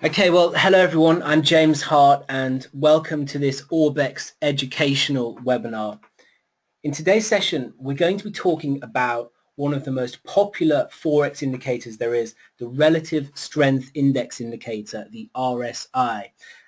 Okay, well, hello everyone. I'm James Hart and welcome to this Orbex educational webinar. In today's session, we're going to be talking about one of the most popular Forex indicators there is, the Relative Strength Index Indicator, the RSI.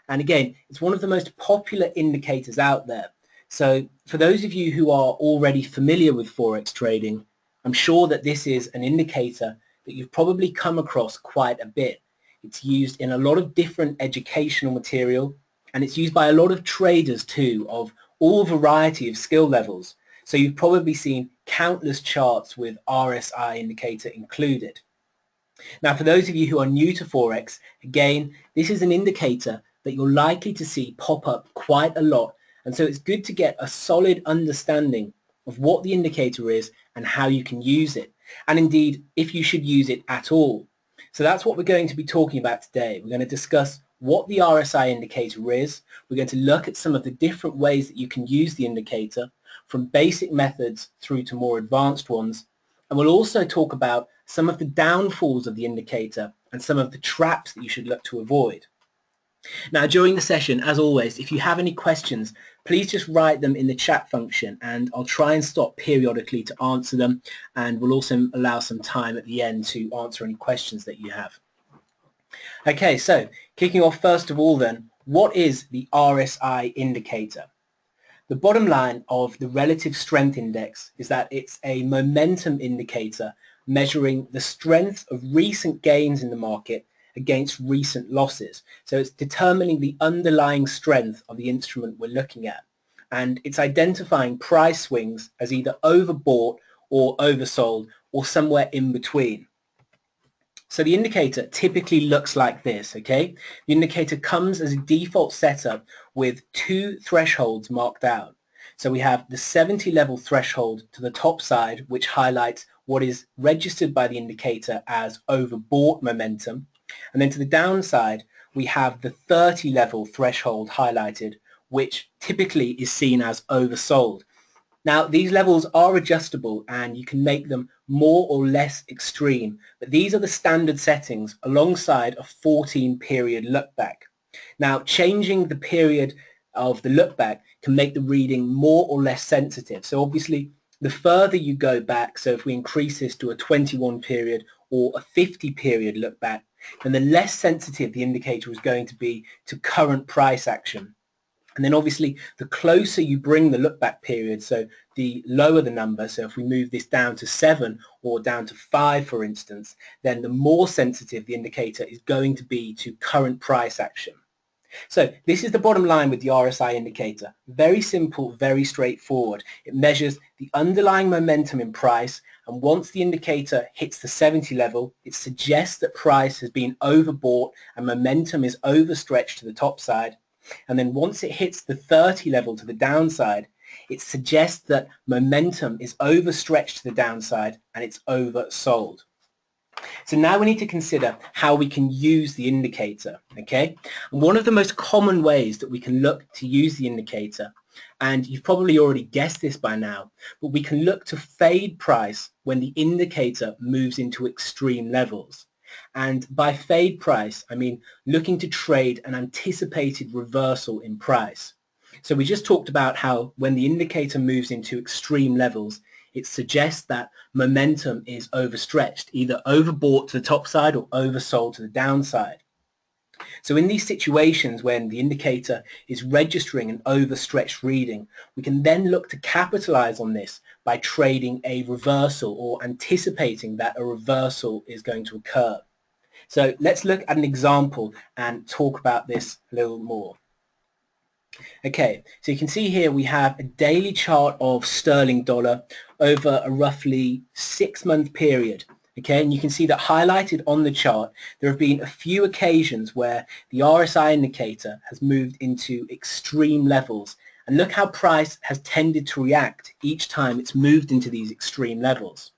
And again, it's one of the most popular indicators out there. So for those of you who are already familiar with Forex trading, I'm sure that this is an indicator that you've probably come across quite a bit. It's used in a lot of different educational material, and it's used by a lot of traders too, of all variety of skill levels. So you've probably seen countless charts with RSI indicator included. Now, for those of you who are new to Forex, again, this is an indicator that you're likely to see pop up quite a lot. And so it's good to get a solid understanding of what the indicator is and how you can use it. And indeed, if you should use it at all. So that's what we're going to be talking about today. We're going to discuss what the RSI indicator is. We're going to look at some of the different ways that you can use the indicator, from basic methods through to more advanced ones. And we'll also talk about some of the downfalls of the indicator and some of the traps that you should look to avoid. Now, during the session, as always, if you have any questions, please just write them in the chat function and I'll try and stop periodically to answer them, and we'll also allow some time at the end to answer any questions that you have. Okay, so kicking off first of all then, what is the RSI indicator? The bottom line of the Relative Strength Index is that it's a momentum indicator measuring the strength of recent gains in the market against recent losses. So it's determining the underlying strength of the instrument we're looking at. And it's identifying price swings as either overbought or oversold or somewhere in between. So the indicator typically looks like this, okay? The indicator comes as a default setup with two thresholds marked out. So we have the 70 level threshold to the top side, which highlights what is registered by the indicator as overbought momentum. And then to the downside, we have the 30 level threshold highlighted, which typically is seen as oversold. Now, these levels are adjustable and you can make them more or less extreme, but these are the standard settings alongside a 14-period look back. Now, changing the period of the look back can make the reading more or less sensitive. So obviously, the further you go back, so if we increase this to a 21 period or a 50 period look back, then the less sensitive the indicator is going to be to current price action. And then obviously the closer you bring the look back period, so the lower the number, so if we move this down to 7 or down to 5 for instance, then the more sensitive the indicator is going to be to current price action. So this is the bottom line with the RSI indicator. Very simple, very straightforward. It measures the underlying momentum in price, and once the indicator hits the 70 level, it suggests that price has been overbought and momentum is overstretched to the top side. And then once it hits the 30 level to the downside, it suggests that momentum is overstretched to the downside and it's oversold. So now we need to consider how we can use the indicator, okay? And one of the most common ways that we can look to use the indicator, and you've probably already guessed this by now, but we can look to fade price when the indicator moves into extreme levels. And by fade price, I mean looking to trade an anticipated reversal in price. So we just talked about how when the indicator moves into extreme levels, it suggests that momentum is overstretched, either overbought to the top side or oversold to the downside. So in these situations when the indicator is registering an overstretched reading, we can then look to capitalize on this by trading a reversal or anticipating that a reversal is going to occur. So let's look at an example and talk about this a little more. Okay, so you can see here we have a daily chart of sterling dollar over a roughly 6-month period. Okay, and you can see that highlighted on the chart, there have been a few occasions where the RSI indicator has moved into extreme levels. And look how price has tended to react each time it's moved into these extreme levels.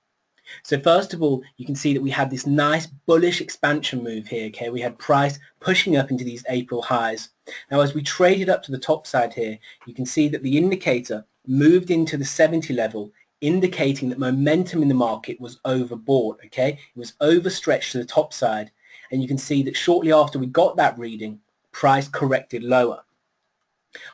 So first of all, you can see that we had this nice bullish expansion move here. Okay, we had price pushing up into these April highs. Now, as we traded up to the top side here, you can see that the indicator moved into the 70 level, indicating that momentum in the market was overbought. Okay, it was overstretched to the top side, and you can see that shortly after we got that reading, price corrected lower.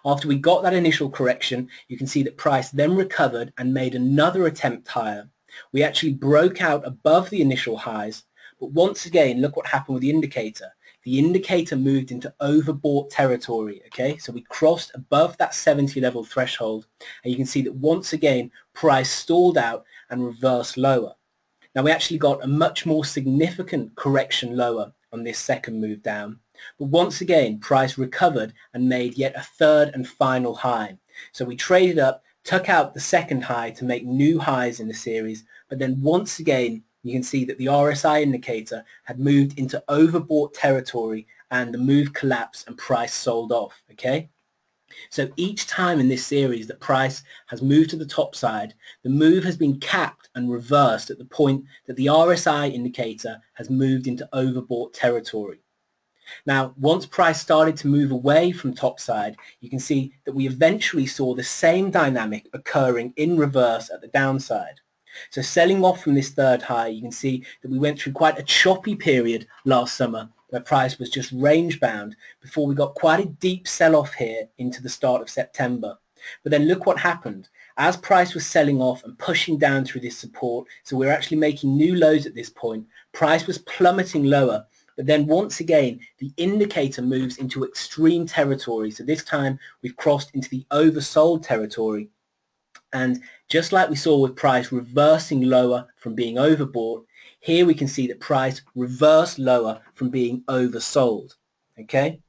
After we got that initial correction, you can see that price then recovered and made another attempt higher. We actually broke out above the initial highs, but once again, look what happened with the indicator. The indicator moved into overbought territory, okay? So we crossed above that 70 level threshold, and you can see that once again, price stalled out and reversed lower. Now we actually got a much more significant correction lower on this second move down. But once again, price recovered and made yet a third and final high. So we traded up, took out the second high to make new highs in the series, but then once again, you can see that the RSI indicator had moved into overbought territory and the move collapsed and price sold off, okay? So each time in this series that price has moved to the top side, the move has been capped and reversed at the point that the RSI indicator has moved into overbought territory. Now, once price started to move away from top side, you can see that we eventually saw the same dynamic occurring in reverse at the downside. So selling off from this third high, you can see that we went through quite a choppy period last summer where price was just range bound before we got quite a deep sell-off here into the start of September. But then look what happened. As price was selling off and pushing down through this support, so we're actually making new lows at this point, price was plummeting lower. But then once again, the indicator moves into extreme territory. So this time we've crossed into the oversold territory. And just like we saw with price reversing lower from being overbought, here we can see that price reversed lower from being oversold. Okay?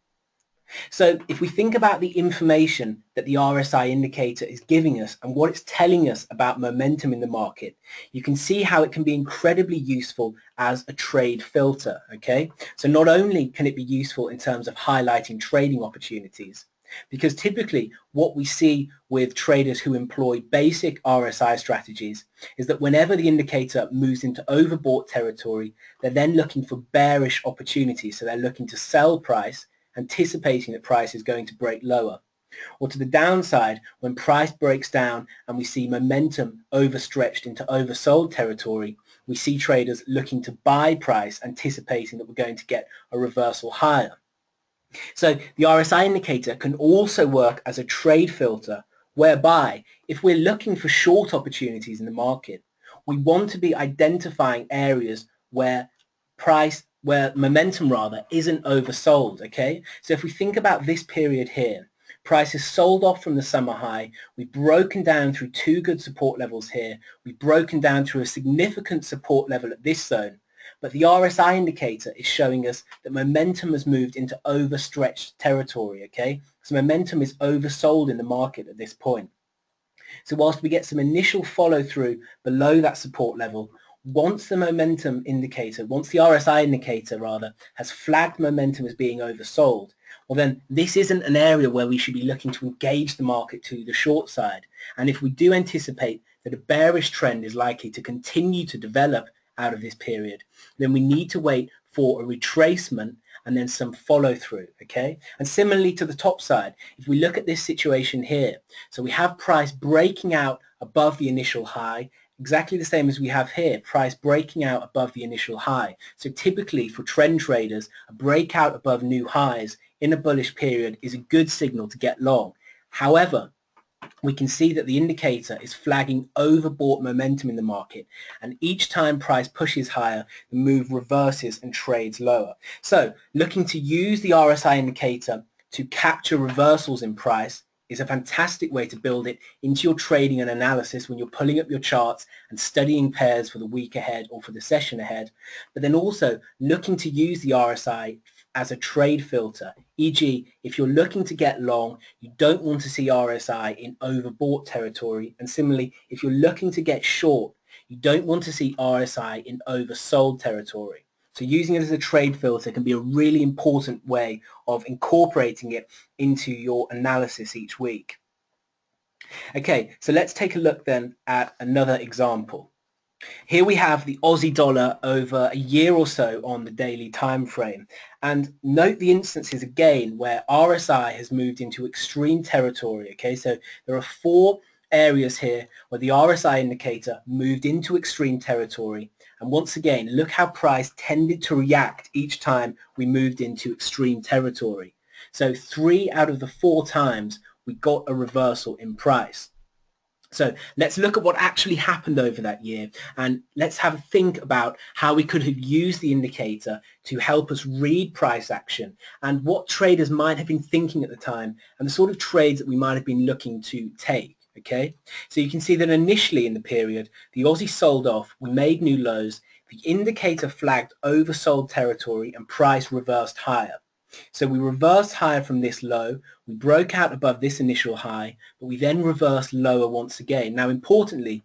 So if we think about the information that the RSI indicator is giving us and what it's telling us about momentum in the market, you can see how it can be incredibly useful as a trade filter, okay? So not only can it be useful in terms of highlighting trading opportunities, because typically what we see with traders who employ basic RSI strategies is that whenever the indicator moves into overbought territory, they're then looking for bearish opportunities. So they're looking to sell price, anticipating that price is going to break lower. Or to the downside, when price breaks down and we see momentum overstretched into oversold territory, we see traders looking to buy price, anticipating that we're going to get a reversal higher. So the RSI indicator can also work as a trade filter, whereby if we're looking for short opportunities in the market, we want to be identifying areas where momentum isn't oversold, okay? So if we think about this period here, price has sold off from the summer high, we've broken down through two good support levels here, we've broken down through a significant support level at this zone, but the RSI indicator is showing us that momentum has moved into overstretched territory, okay? So momentum is oversold in the market at this point. So whilst we get some initial follow through below that support level, once the RSI indicator rather, has flagged momentum as being oversold, well then this isn't an area where we should be looking to engage the market to the short side. And if we do anticipate that a bearish trend is likely to continue to develop out of this period, then we need to wait for a retracement and then some follow through, okay? And similarly to the top side, if we look at this situation here, so we have price breaking out above the initial high, exactly the same as we have here, price breaking out above the initial high. So typically for trend traders, a breakout above new highs in a bullish period is a good signal to get long. However, we can see that the indicator is flagging overbought momentum in the market, and each time price pushes higher, the move reverses and trades lower. So looking to use the RSI indicator to capture reversals in price is a fantastic way to build it into your trading and analysis when you're pulling up your charts and studying pairs for the week ahead or for the session ahead, but then also looking to use the RSI as a trade filter, e.g. if you're looking to get long, you don't want to see RSI in overbought territory, and similarly if you're looking to get short, you don't want to see RSI in oversold territory. So using it as a trade filter can be a really important way of incorporating it into your analysis each week. Okay, so let's take a look then at another example. Here we have the Aussie dollar over a year or so on the daily time frame, and note the instances again where RSI has moved into extreme territory. Okay, so there are 4 areas here where the RSI indicator moved into extreme territory, And once again, look how price tended to react each time we moved into extreme territory. So 3 out of the 4 times we got a reversal in price. So let's look at what actually happened over that year, and let's have a think about how we could have used the indicator to help us read price action and what traders might have been thinking at the time and the sort of trades that we might have been looking to take. Okay, so you can see that initially in the period, the Aussie sold off, we made new lows, the indicator flagged oversold territory and price reversed higher. So we reversed higher from this low, we broke out above this initial high, but we then reversed lower once again. Now importantly,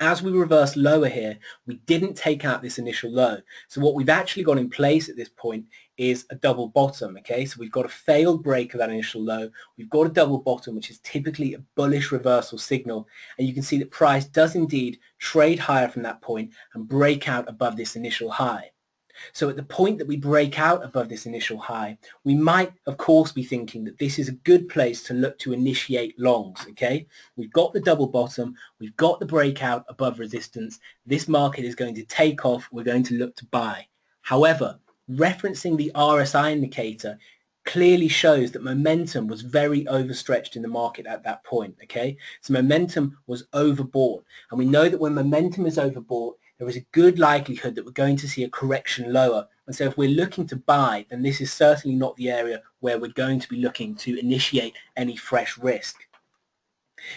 as we reversed lower here, we didn't take out this initial low. So what we've actually got in place at this point is a double bottom, okay? So we've got a failed break of that initial low, we've got a double bottom, which is typically a bullish reversal signal, and you can see that price does indeed trade higher from that point and break out above this initial high. So at the point that we break out above this initial high, we might, of course, be thinking that this is a good place to look to initiate longs, okay? We've got the double bottom, we've got the breakout above resistance, this market is going to take off, we're going to look to buy. However, referencing the RSI indicator clearly shows that momentum was very overstretched in the market at that point, okay? So momentum was overbought, and we know that when momentum is overbought, there is a good likelihood that we're going to see a correction lower. And so if we're looking to buy, then this is certainly not the area where we're going to be looking to initiate any fresh risk.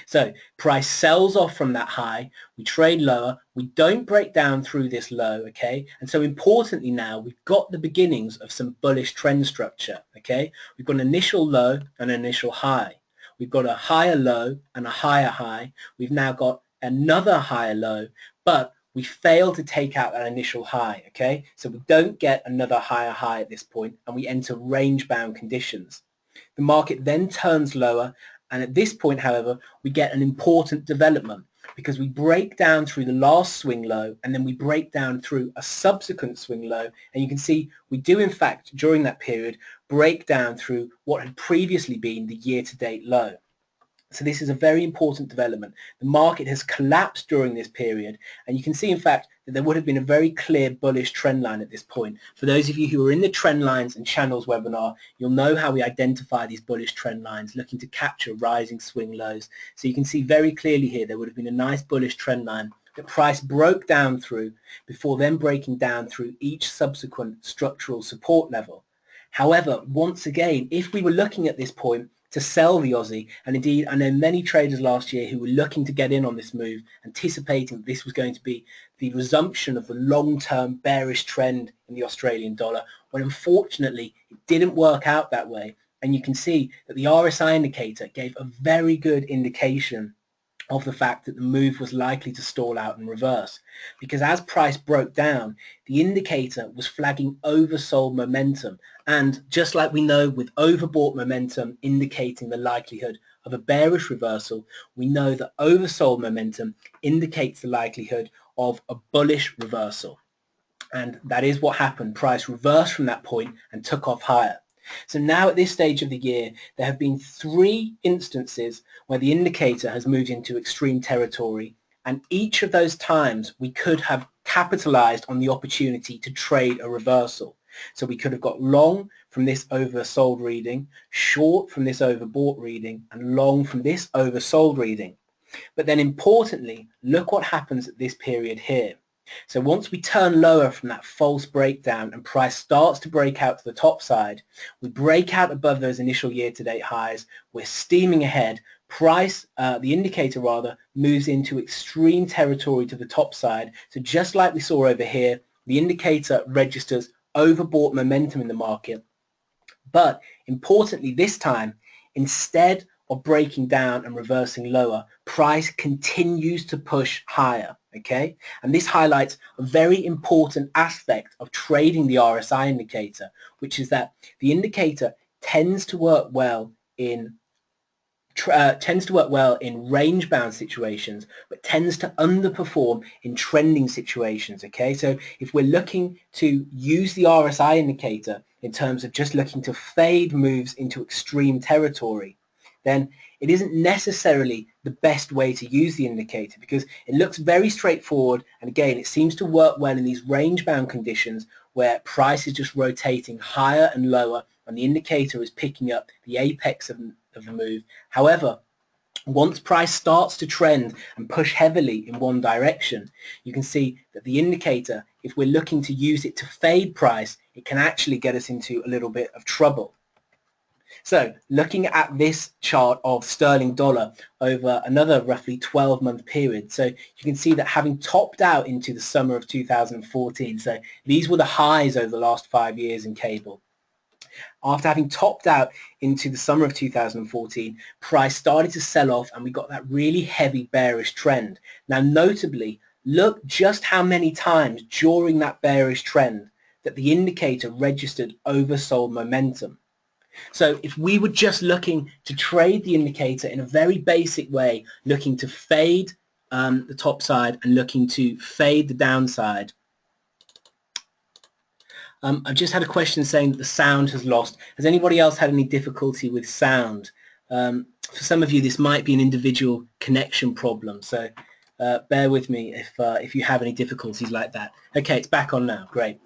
So price sells off from that high, we trade lower, we don't break down through this low, okay? And so importantly now, we've got the beginnings of some bullish trend structure, okay? We've got an initial low and an initial high. We've got a higher low and a higher high. We've now got another higher low, but we fail to take out that initial high, okay? So we don't get another higher high at this point, and we enter range-bound conditions. The market then turns lower, and at this point, however, we get an important development because we break down through the last swing low, and then we break down through a subsequent swing low, and you can see we do, in fact, during that period, break down through what had previously been the year-to-date low. So this is a very important development. The market has collapsed during this period, and you can see, in fact, that there would have been a very clear bullish trend line at this point. For those of you who are in the Trend Lines and Channels webinar, you'll know how we identify these bullish trend lines, looking to capture rising swing lows. So you can see very clearly here there would have been a nice bullish trend line that price broke down through before then breaking down through each subsequent structural support level. However, once again, if we were looking at this point to sell the Aussie, and indeed I know many traders last year who were looking to get in on this move, anticipating this was going to be the resumption of the long-term bearish trend in the Australian dollar, when unfortunately it didn't work out that way. And you can see that the RSI indicator gave a very good indication of the fact that the move was likely to stall out and reverse, because as price broke down, the indicator was flagging oversold momentum, and just like we know with overbought momentum indicating the likelihood of a bearish reversal, we know that oversold momentum indicates the likelihood of a bullish reversal, and that is what happened. Price reversed from that point and took off higher. So now at this stage of the year, there have been 3 instances where the indicator has moved into extreme territory, and each of those times we could have capitalized on the opportunity to trade a reversal. So we could have got long from this oversold reading, short from this overbought reading, and long from this oversold reading. But then importantly, look what happens at this period here. So once we turn lower from that false breakdown and price starts to break out to the top side, we break out above those initial year-to-date highs, we're steaming ahead, price, the indicator rather, moves into extreme territory to the top side. So just like we saw over here, the indicator registers overbought momentum in the market. But importantly this time, instead of breaking down and reversing lower, price continues to push higher, okay? And this highlights a very important aspect of trading the RSI indicator, which is that the indicator tends to work well in range-bound situations, but tends to underperform in trending situations, okay? So if we're looking to use the RSI indicator in terms of just looking to fade moves into extreme territory, then it isn't necessarily the best way to use the indicator because it looks very straightforward, and again it seems to work well in these range bound conditions where price is just rotating higher and lower and the indicator is picking up the apex of the move. However, once price starts to trend and push heavily in one direction, you can see that the indicator, if we're looking to use it to fade price, it can actually get us into a little bit of trouble. So looking at this chart of sterling dollar over another roughly 12-month period, so you can see that having topped out into the summer of 2014, so these were the highs over the last 5 years in cable. After having topped out into the summer of 2014, price started to sell off and we got that really heavy bearish trend. Now notably, look just how many times during that bearish trend that the indicator registered oversold momentum. So if we were just looking to trade the indicator in a very basic way, looking to fade the top side and looking to fade the downside, I've just had a question saying that the sound has lost. Has anybody else had any difficulty with sound? For some of you, this might be an individual connection problem, so bear with me if you have any difficulties like that. Okay, it's back on now. Great.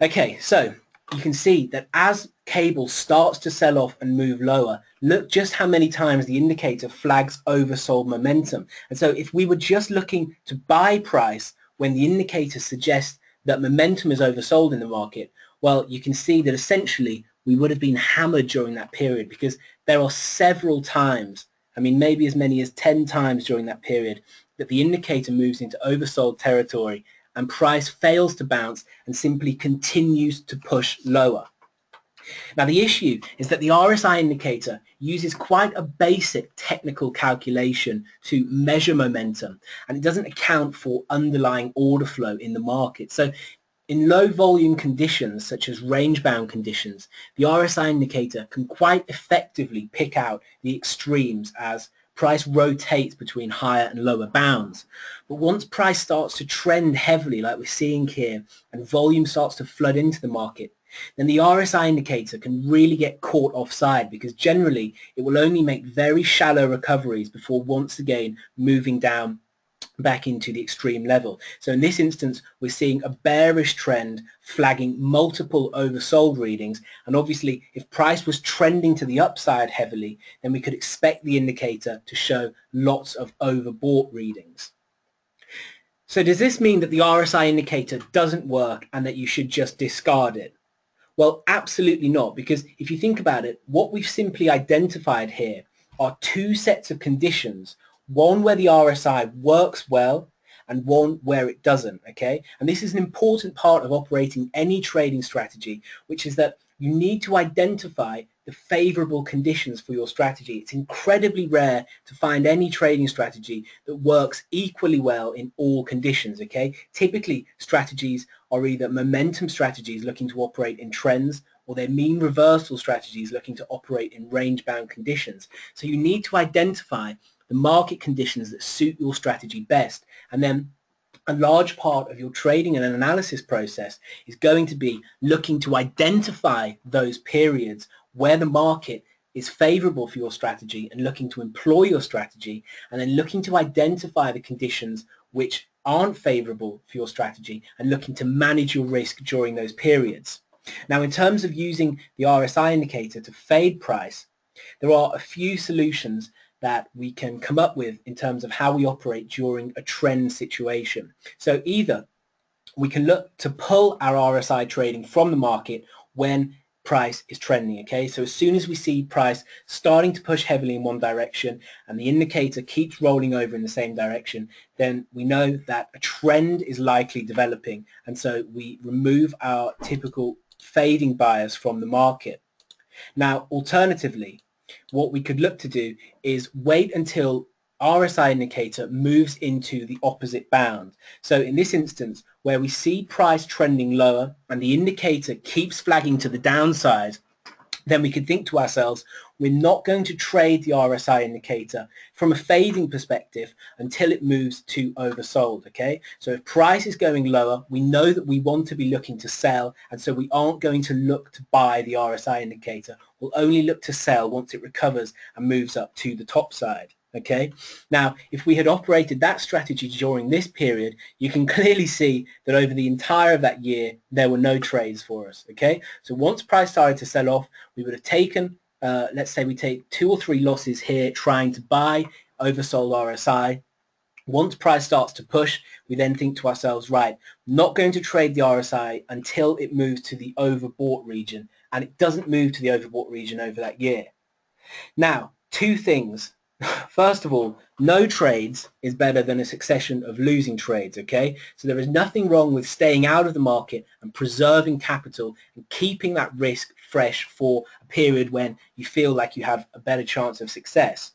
Okay, so you can see that as cable starts to sell off and move lower, look just how many times the indicator flags oversold momentum. And so if we were just looking to buy price when the indicator suggests that momentum is oversold in the market, well, you can see that essentially we would have been hammered during that period because there are several times, I mean maybe as many as 10 times during that period, that the indicator moves into oversold territory and price fails to bounce and simply continues to push lower. Now the issue is that the RSI indicator uses quite a basic technical calculation to measure momentum, and it doesn't account for underlying order flow in the market. So in low volume conditions such as range bound conditions, the RSI indicator can quite effectively pick out the extremes as price rotates between higher and lower bounds. But once price starts to trend heavily like we're seeing here and volume starts to flood into the market, then the RSI indicator can really get caught offside because generally it will only make very shallow recoveries before once again moving down back into the extreme level. So in this instance, we're seeing a bearish trend flagging multiple oversold readings, and obviously if price was trending to the upside heavily, then we could expect the indicator to show lots of overbought readings. So does this mean that the RSI indicator doesn't work and that you should just discard it? Well, absolutely not, because if you think about it, what we've simply identified here are two sets of conditions, one where the RSI works well and one where it doesn't, okay? And this is an important part of operating any trading strategy, which is that you need to identify the favorable conditions for your strategy. It's incredibly rare to find any trading strategy that works equally well in all conditions, okay? Typically, strategies are either momentum strategies looking to operate in trends, or they're mean reversal strategies looking to operate in range-bound conditions. So you need to identify the market conditions that suit your strategy best, and then a large part of your trading and analysis process is going to be looking to identify those periods where the market is favorable for your strategy and looking to employ your strategy, and then looking to identify the conditions which aren't favorable for your strategy and looking to manage your risk during those periods. Now, in terms of using the RSI indicator to fade price, there are a few solutions that we can come up with in terms of how we operate during a trend situation. So either we can look to pull our RSI trading from the market when price is trending, okay? So as soon as we see price starting to push heavily in one direction and the indicator keeps rolling over in the same direction, then we know that a trend is likely developing, and so we remove our typical fading bias from the market. Now, alternatively, what we could look to do is wait until RSI indicator moves into the opposite bound. So in this instance, where we see price trending lower and the indicator keeps flagging to the downside, then we could think to ourselves, we're not going to trade the RSI indicator from a fading perspective until it moves to oversold, okay? So if price is going lower, we know that we want to be looking to sell, and so we aren't going to look to buy the RSI indicator. We'll only look to sell once it recovers and moves up to the top side. Okay, now if we had operated that strategy during this period, you can clearly see that over the entire of that year there were no trades for us. Okay, so once price started to sell off, we would have taken let's say we take 2 or 3 losses here trying to buy oversold RSI. Once price starts to push, we then think to ourselves, right, not going to trade the RSI until it moves to the overbought region, and it doesn't move to the overbought region over that year. Now, 2 things. First of all, no trades is better than a succession of losing trades, okay? So there is nothing wrong with staying out of the market and preserving capital and keeping that risk fresh for a period when you feel like you have a better chance of success.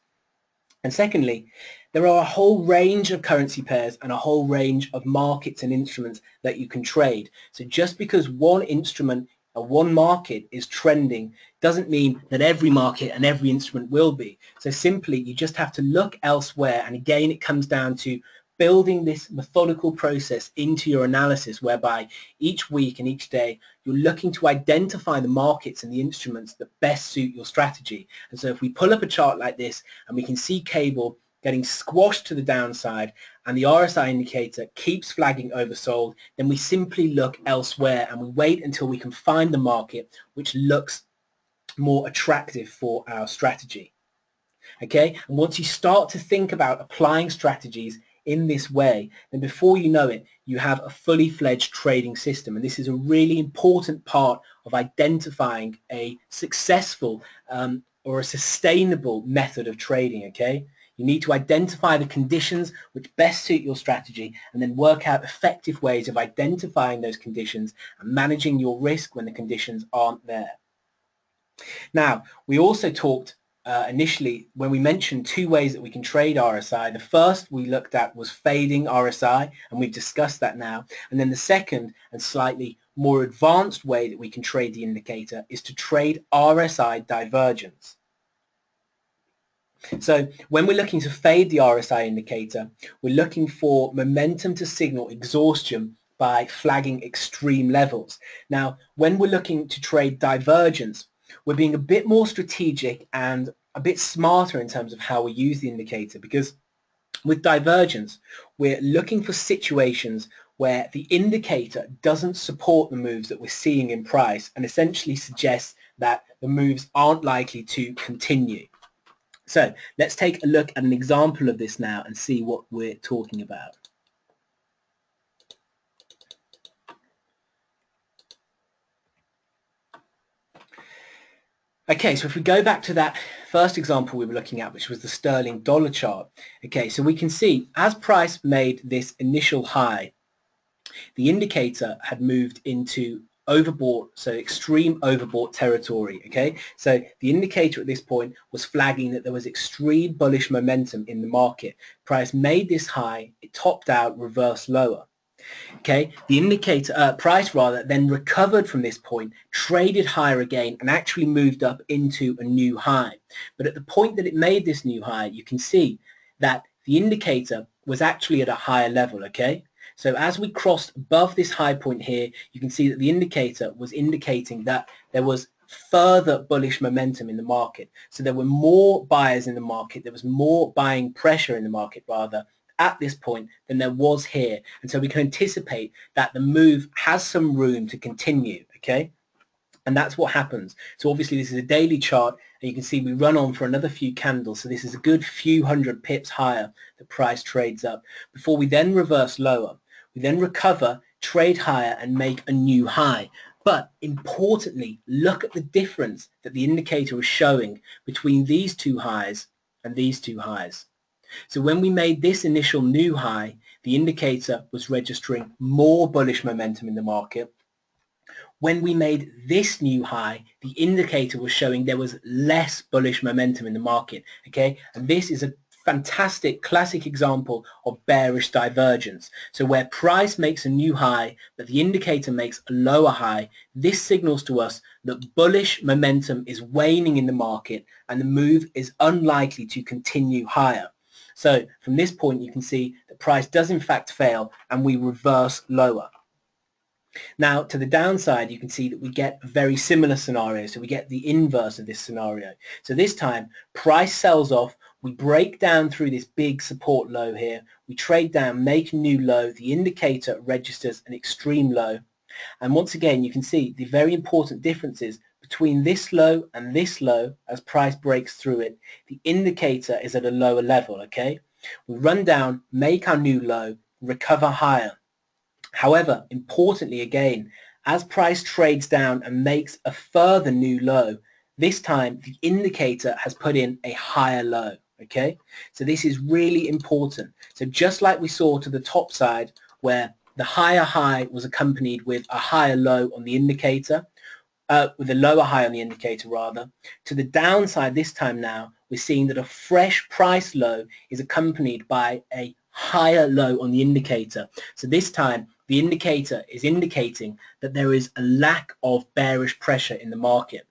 And secondly, there are a whole range of currency pairs and a whole range of markets and instruments that you can trade. So just because one instrument or one market is trending doesn't mean that every market and every instrument will be. So simply you just have to look elsewhere, and again it comes down to building this methodical process into your analysis, whereby each week and each day you're looking to identify the markets and the instruments that best suit your strategy. And so if we pull up a chart like this and we can see cable getting squashed to the downside and the RSI indicator keeps flagging oversold, then we simply look elsewhere and we wait until we can find the market which looks more attractive for our strategy. Okay, and once you start to think about applying strategies in this way, then before you know it, you have a fully fledged trading system. And this is a really important part of identifying a successful or a sustainable method of trading. Okay, you need to identify the conditions which best suit your strategy and then work out effective ways of identifying those conditions and managing your risk when the conditions aren't there. Now, we also talked initially when we mentioned 2 ways that we can trade RSI. The first we looked at was fading RSI, and we've discussed that now. And then the second and slightly more advanced way that we can trade the indicator is to trade RSI divergence. So when we're looking to fade the RSI indicator, we're looking for momentum to signal exhaustion by flagging extreme levels. Now, when we're looking to trade divergence, we're being a bit more strategic and a bit smarter in terms of how we use the indicator, because with divergence, we're looking for situations where the indicator doesn't support the moves that we're seeing in price and essentially suggests that the moves aren't likely to continue. So let's take a look at an example of this now and see what we're talking about. Okay, so if we go back to that first example we were looking at, which was the sterling dollar chart. Okay, so we can see as price made this initial high, the indicator had moved into overbought, so extreme overbought territory. Okay, so the indicator at this point was flagging that there was extreme bullish momentum in the market. Price made this high, it topped out, reversed lower. Okay, the indicator price rather then recovered from this point, traded higher again, and actually moved up into a new high. But at the point that it made this new high, you can see that the indicator was actually at a higher level. Okay, so as we crossed above this high point here, you can see that the indicator was indicating that there was further bullish momentum in the market. So there were more buyers in the market, there was more buying pressure in the market rather at this point than there was here, and so we can anticipate that the move has some room to continue. Okay, and that's what happens. So obviously this is a daily chart, and you can see we run on for another few candles, so this is a good few hundred pips higher the price trades up before we then reverse lower. We then recover, trade higher, and make a new high. But importantly, look at the difference that the indicator is showing between these 2 highs and these 2 highs. So when we made this initial new high, the indicator was registering more bullish momentum in the market. When we made this new high, the indicator was showing there was less bullish momentum in the market. Okay, and this is a fantastic classic example of bearish divergence. So where price makes a new high, but the indicator makes a lower high, this signals to us that bullish momentum is waning in the market and the move is unlikely to continue higher. So from this point, you can see that price does in fact fail and we reverse lower. Now, to the downside, you can see that we get a very similar scenario. So we get the inverse of this scenario. So this time, price sells off. We break down through this big support low here. We trade down, make a new low. The indicator registers an extreme low. And once again, you can see the very important differences between this low and this low. As price breaks through it, the indicator is at a lower level, okay? We run down, make our new low, recover higher. However, importantly again, as price trades down and makes a further new low, this time the indicator has put in a higher low, okay? So this is really important. So just like we saw to the top side where the higher high was accompanied with a higher low on the indicator, with a lower high on the indicator rather, to the downside this time now, we're seeing that a fresh price low is accompanied by a higher low on the indicator. So this time the indicator is indicating that there is a lack of bearish pressure in the market.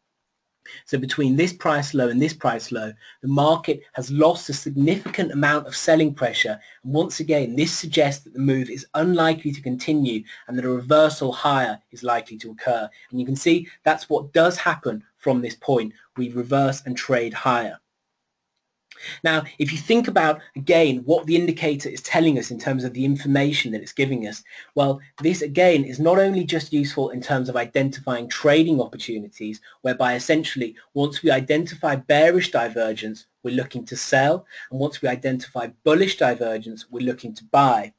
So between this price low and this price low, the market has lost a significant amount of selling pressure. And once again, this suggests that the move is unlikely to continue and that a reversal higher is likely to occur. And you can see that's what does happen from this point. We reverse and trade higher. Now, if you think about, again, what the indicator is telling us in terms of the information that it's giving us, well, this, again, is not only just useful in terms of identifying trading opportunities, whereby essentially once we identify bearish divergence, we're looking to sell, and once we identify bullish divergence, we're looking to buy.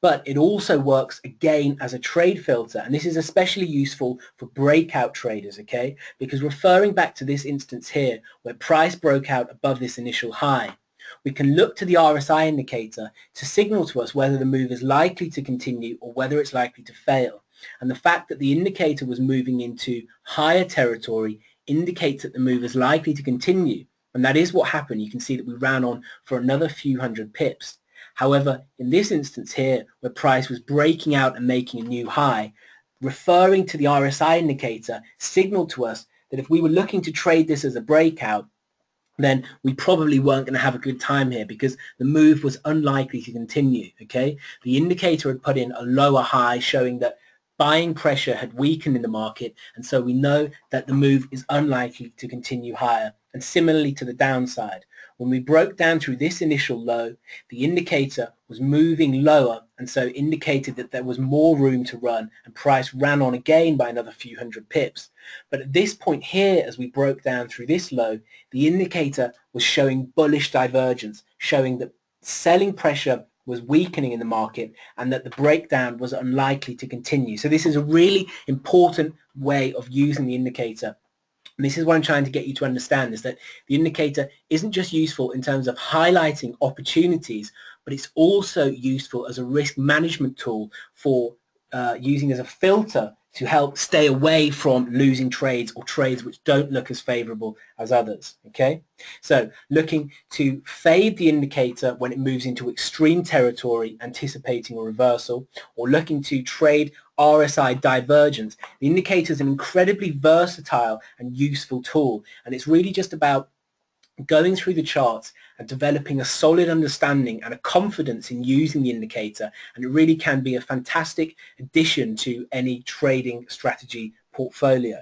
But it also works again as a trade filter, and this is especially useful for breakout traders, okay? Because referring back to this instance here where price broke out above this initial high, we can look to the RSI indicator to signal to us whether the move is likely to continue or whether it's likely to fail. And the fact that the indicator was moving into higher territory indicates that the move is likely to continue, and that is what happened. You can see that we ran on for another few hundred pips. However, in this instance here, where price was breaking out and making a new high, referring to the RSI indicator signaled to us that if we were looking to trade this as a breakout, then we probably weren't going to have a good time here because the move was unlikely to continue, okay? The indicator had put in a lower high showing that buying pressure had weakened in the market, and so we know that the move is unlikely to continue higher. And similarly to the downside, when we broke down through this initial low, the indicator was moving lower and so indicated that there was more room to run, and price ran on again by another few hundred pips. But at this point here, as we broke down through this low, the indicator was showing bullish divergence, showing that selling pressure was weakening in the market and that the breakdown was unlikely to continue. So this is a really important way of using the indicator. And this is what I'm trying to get you to understand, is that the indicator isn't just useful in terms of highlighting opportunities, but it's also useful as a risk management tool for using as a filter to help stay away from losing trades or trades which don't look as favorable as others, okay? So looking to fade the indicator when it moves into extreme territory, anticipating a reversal, or looking to trade RSI divergence. The indicator is an incredibly versatile and useful tool, and it's really just about going through the charts and developing a solid understanding and a confidence in using the indicator, and it really can be a fantastic addition to any trading strategy portfolio.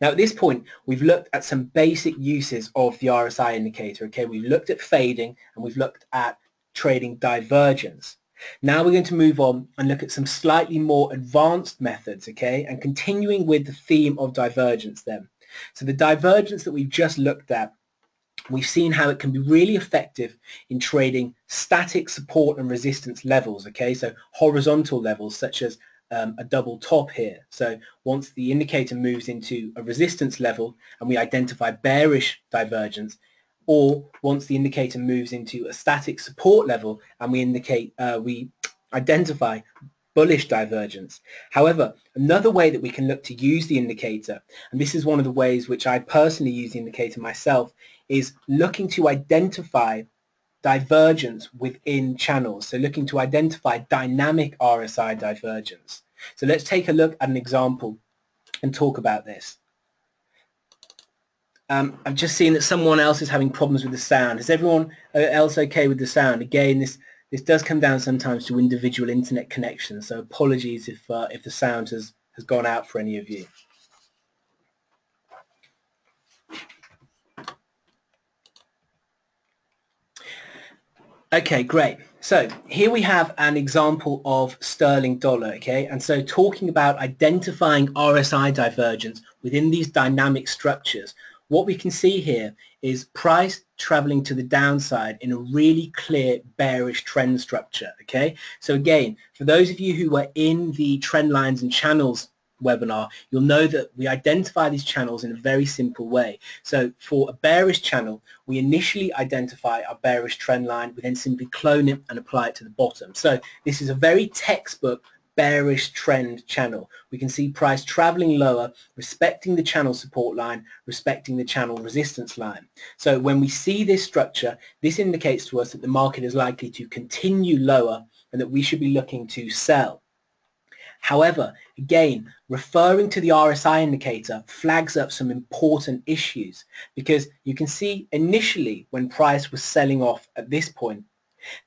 Now at this point we've looked at some basic uses of the RSI indicator, okay? We've looked at fading and we've looked at trading divergence. Now we're going to move on and look at some slightly more advanced methods, okay? And continuing with the theme of divergence then. So the divergence that we've just looked at, we've seen how it can be really effective in trading static support and resistance levels, okay? So horizontal levels such as a double top here. So once the indicator moves into a resistance level and we identify bearish divergence, or once the indicator moves into a static support level and we identify bullish divergence. However, another way that we can look to use the indicator, and this is one of the ways which I personally use the indicator myself, is looking to identify divergence within channels, so looking to identify dynamic RSI divergence. So let's take a look at an example and talk about this. I've just seen that someone else is having problems with the sound. Is everyone else okay with the sound? Again, this does come down sometimes to individual internet connections, so apologies if the sound has gone out for any of you. Okay, great. So here we have an example of sterling dollar, okay? And so talking about identifying RSI divergence within these dynamic structures, what we can see here is price traveling to the downside in a really clear bearish trend structure, okay? So again, for those of you who were in the trend lines and channels webinar, you'll know that we identify these channels in a very simple way. So for a bearish channel, we initially identify our bearish trend line, we then simply clone it and apply it to the bottom. So this is a very textbook bearish trend channel. We can see price traveling lower, respecting the channel support line, respecting the channel resistance line. So when we see this structure, this indicates to us that the market is likely to continue lower and that we should be looking to sell. However, again, referring to the RSI indicator flags up some important issues, because you can see initially when price was selling off at this point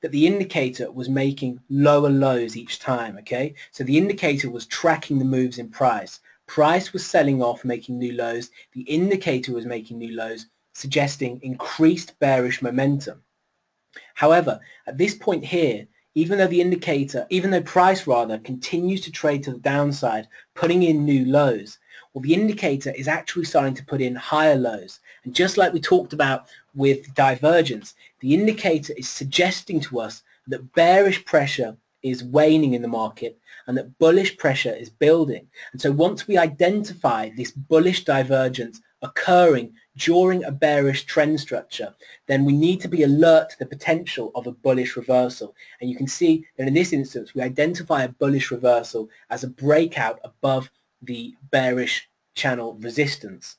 that the indicator was making lower lows each time, okay? So the indicator was tracking the moves in price. Price was selling off, making new lows. The indicator was making new lows, suggesting increased bearish momentum. However, at this point here, even though price rather continues to trade to the downside, putting in new lows, well, the indicator is actually starting to put in higher lows. And just like we talked about with divergence, the indicator is suggesting to us that bearish pressure is waning in the market and that bullish pressure is building. And so once we identify this bullish divergence occurring during a bearish trend structure, then we need to be alert to the potential of a bullish reversal. And you can see that in this instance, we identify a bullish reversal as a breakout above the bearish channel resistance.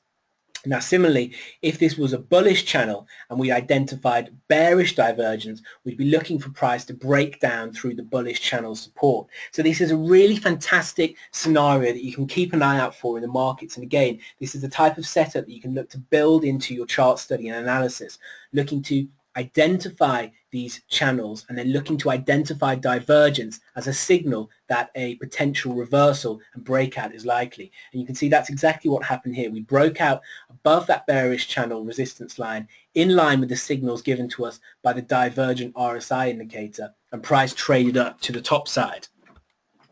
Now, similarly, if this was a bullish channel and we identified bearish divergence, we'd be looking for price to break down through the bullish channel support. So this is a really fantastic scenario that you can keep an eye out for in the markets. And again, this is the type of setup that you can look to build into your chart study and analysis, looking to identify these channels and then looking to identify divergence as a signal that a potential reversal and breakout is likely. And you can see that's exactly what happened here. We broke out above that bearish channel resistance line in line with the signals given to us by the divergent RSI indicator, and price traded up to the top side.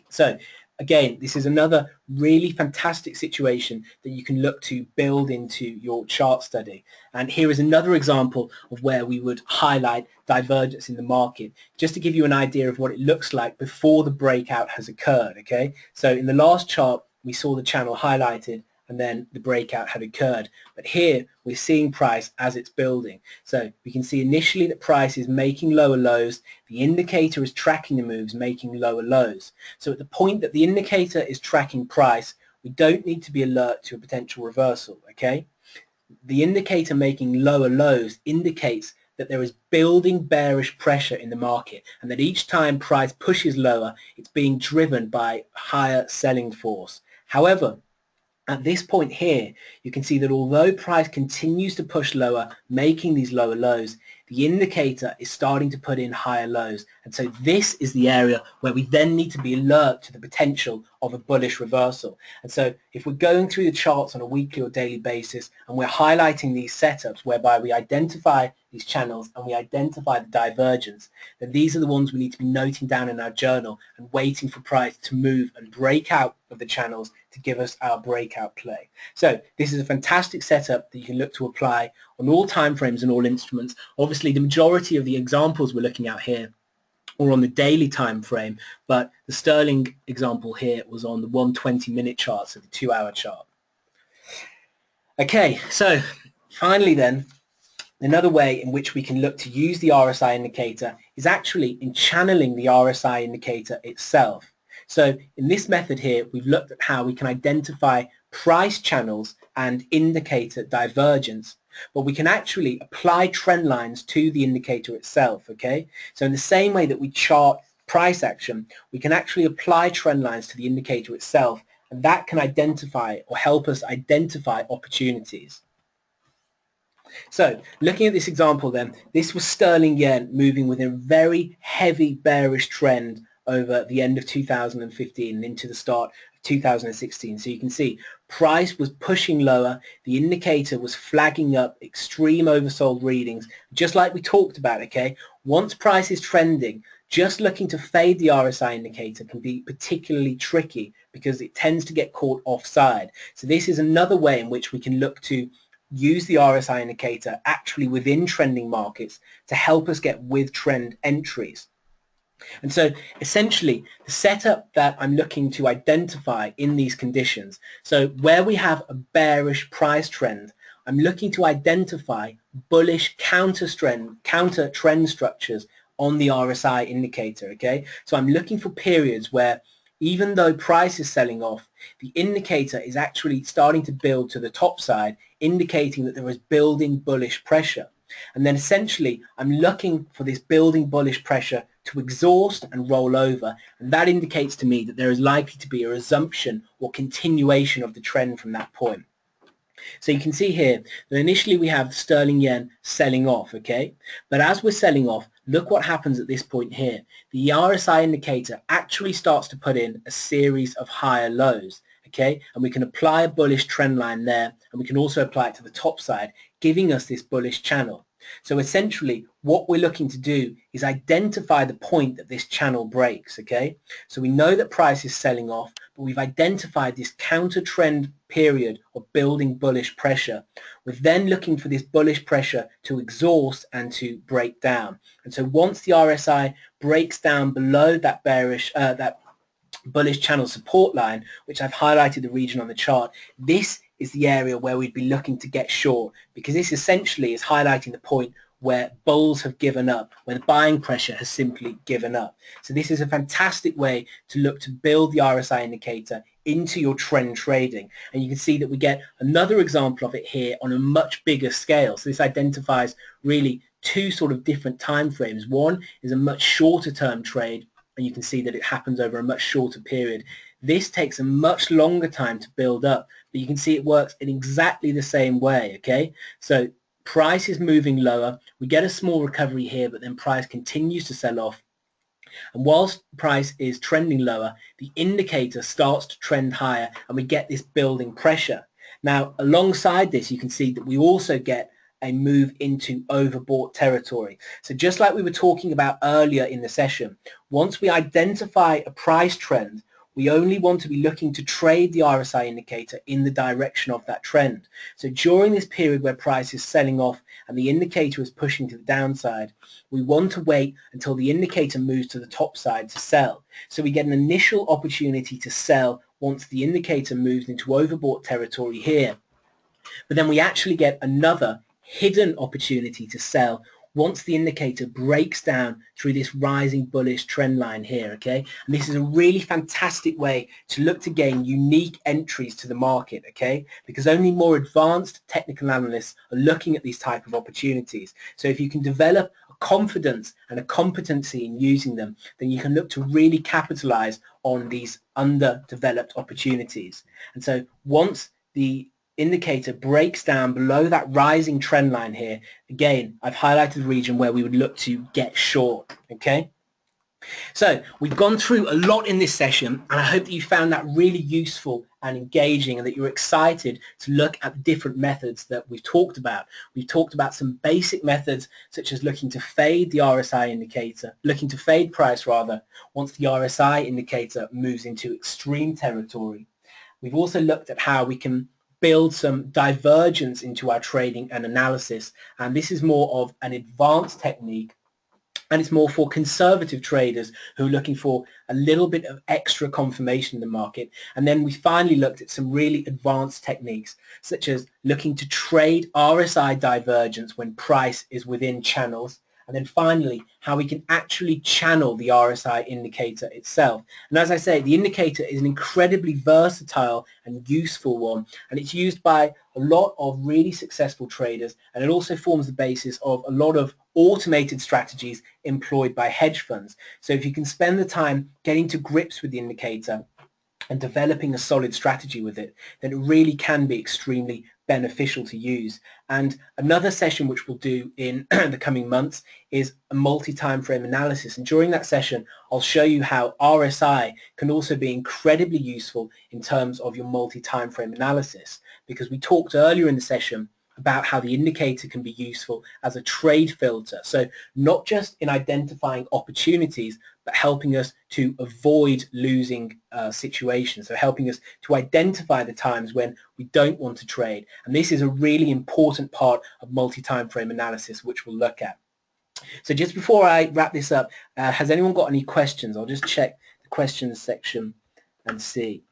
So again, this is another really fantastic situation that you can look to build into your chart study. And here is another example of where we would highlight divergence in the market, just to give you an idea of what it looks like before the breakout has occurred, okay? So in the last chart, we saw the channel highlighted and then the breakout had occurred. But here we're seeing price as it's building. So we can see initially that price is making lower lows. The indicator is tracking the moves, making lower lows. So at the point that the indicator is tracking price, we don't need to be alert to a potential reversal, okay? The indicator making lower lows indicates that there is building bearish pressure in the market, and that each time price pushes lower, it's being driven by higher selling force. However, at this point here, you can see that although price continues to push lower, making these lower lows, the indicator is starting to put in higher lows. And so this is the area where we then need to be alert to the potential of a bullish reversal. And so if we're going through the charts on a weekly or daily basis and we're highlighting these setups whereby we identify these channels and we identify the divergence, then these are the ones we need to be noting down in our journal and waiting for price to move and break out of the channels to give us our breakout play. So this is a fantastic setup that you can look to apply on all time frames and all instruments. Obviously, the majority of the examples we're looking at here or on the daily time frame, but the sterling example here was on the 120-minute chart, so the 2-hour chart. Okay, so finally then, another way in which we can look to use the RSI indicator is actually in channeling the RSI indicator itself. So in this method here, we've looked at how we can identify price channels and indicator divergence, but we can actually apply trend lines to the indicator itself, okay? So in the same way that we chart price action, we can actually apply trend lines to the indicator itself, and that can identify or help us identify opportunities. So looking at this example then, this was sterling yen moving within a very heavy bearish trend over the end of 2015 and into the start of 2016. So you can see price was pushing lower, the indicator was flagging up extreme oversold readings, just like we talked about, okay? Once price is trending, just looking to fade the RSI indicator can be particularly tricky because it tends to get caught offside. So this is another way in which we can look to use the RSI indicator actually within trending markets to help us get with trend entries. And so essentially the setup that I'm looking to identify in these conditions, so where we have a bearish price trend, I'm looking to identify bullish counter trend structures on the RSI indicator, okay? So I'm looking for periods where even though price is selling off, the indicator is actually starting to build to the top side, indicating that there is building bullish pressure. And then essentially I'm looking for this building bullish pressure to exhaust and roll over, and that indicates to me that there is likely to be a resumption or continuation of the trend from that point. So you can see here that initially we have sterling yen selling off, okay? But as we're selling off, look what happens at this point here. The RSI indicator actually starts to put in a series of higher lows, okay? And we can apply a bullish trend line there, and we can also apply it to the top side, giving us this bullish channel. So essentially what we're looking to do is identify the point that this channel breaks, okay? So we know that price is selling off, but we've identified this counter trend period of building bullish pressure. We're then looking for this bullish pressure to exhaust and to break down. And so once the RSI breaks down below that bearish, that bullish channel support line, which I've highlighted the region on the chart, this is the area where we'd be looking to get short, because this essentially is highlighting the point where bulls have given up, where the buying pressure has simply given up. So this is a fantastic way to look to build the RSI indicator into your trend trading. And you can see that we get another example of it here on a much bigger scale. So this identifies really two sort of different time frames. One is a much shorter term trade, and you can see that it happens over a much shorter period. This takes a much longer time to build up, but you can see it works in exactly the same way, okay? So price is moving lower, we get a small recovery here, but then price continues to sell off. And whilst price is trending lower, the indicator starts to trend higher, and we get this building pressure. Now, alongside this, you can see that we also get a move into overbought territory. So just like we were talking about earlier in the session, once we identify a price trend, we only want to be looking to trade the RSI indicator in the direction of that trend. So during this period where price is selling off and the indicator is pushing to the downside, we want to wait until the indicator moves to the top side to sell. So we get an initial opportunity to sell once the indicator moves into overbought territory here. But then we actually get another hidden opportunity to sell once the indicator breaks down through this rising bullish trend line here, okay? And this is a really fantastic way to look to gain unique entries to the market, okay? Because only more advanced technical analysts are looking at these type of opportunities. So if you can develop a confidence and a competency in using them, then you can look to really capitalize on these underdeveloped opportunities. And so once the indicator breaks down below that rising trend line here, again, I've highlighted the region where we would look to get short, okay? So we've gone through a lot in this session, and I hope that you found that really useful and engaging, and that you're excited to look at the different methods that we've talked about. We've talked about some basic methods such as looking to fade the RSI indicator, looking to fade price rather, once the RSI indicator moves into extreme territory. We've also looked at how we can build some divergence into our trading and analysis, and this is more of an advanced technique, and it's more for conservative traders who are looking for a little bit of extra confirmation in the market. And then we finally looked at some really advanced techniques such as looking to trade RSI divergence when price is within channels, and then finally how we can actually channel the RSI indicator itself. And as I say, the indicator is an incredibly versatile and useful one, and it's used by a lot of really successful traders, and it also forms the basis of a lot of automated strategies employed by hedge funds. So if you can spend the time getting to grips with the indicator and developing a solid strategy with it, then it really can be extremely beneficial to use. And another session which we'll do in the coming months is a multi-time frame analysis, and during that session I'll show you how RSI can also be incredibly useful in terms of your multi-time frame analysis, because we talked earlier in the session about how the indicator can be useful as a trade filter, so not just in identifying opportunities but helping us to avoid losing situations, so helping us to identify the times when we don't want to trade. And this is a really important part of multi-time frame analysis, which we'll look at. So just before I wrap this up, has anyone got any questions? I'll just check the questions section and see.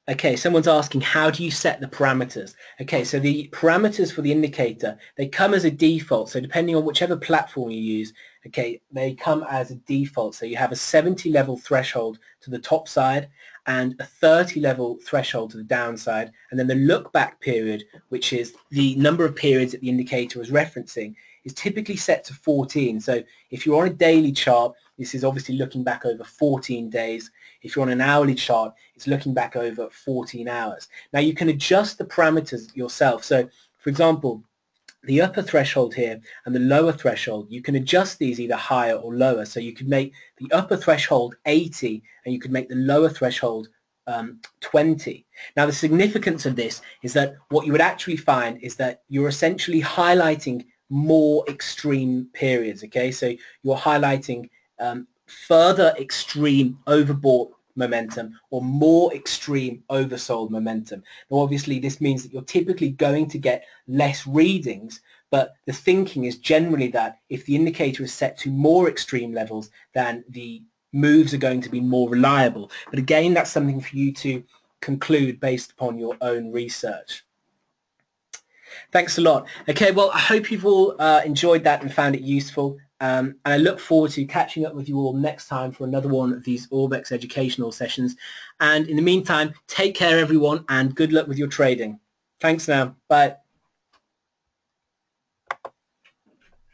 Okay, someone's asking, how do you set the parameters? Okay, so the parameters for the indicator, they come as a default. So depending on whichever platform you use, okay, they come as a default. So you have a 70 level threshold to the top side and a 30 level threshold to the downside. And then the look back period, which is the number of periods that the indicator is referencing, is typically set to 14. So if you're on a daily chart, this is obviously looking back over 14 days. If you're on an hourly chart, it's looking back over 14 hours. Now you can adjust the parameters yourself. So for example, the upper threshold here and the lower threshold, you can adjust these either higher or lower. So you could make the upper threshold 80 and you could make the lower threshold 20. Now the significance of this is that what you would actually find is that you're essentially highlighting more extreme periods. Okay, so you're highlighting further extreme overbought momentum or more extreme oversold momentum. Now obviously this means that you're typically going to get less readings, but the thinking is generally that if the indicator is set to more extreme levels, then the moves are going to be more reliable. But again, that's something for you to conclude based upon your own research. Thanks a lot. Okay, well, I hope you've all enjoyed that and found it useful. And I look forward to catching up with you all next time for another one of these Orbex educational sessions. And in the meantime, take care, everyone, and good luck with your trading. Thanks now. Bye.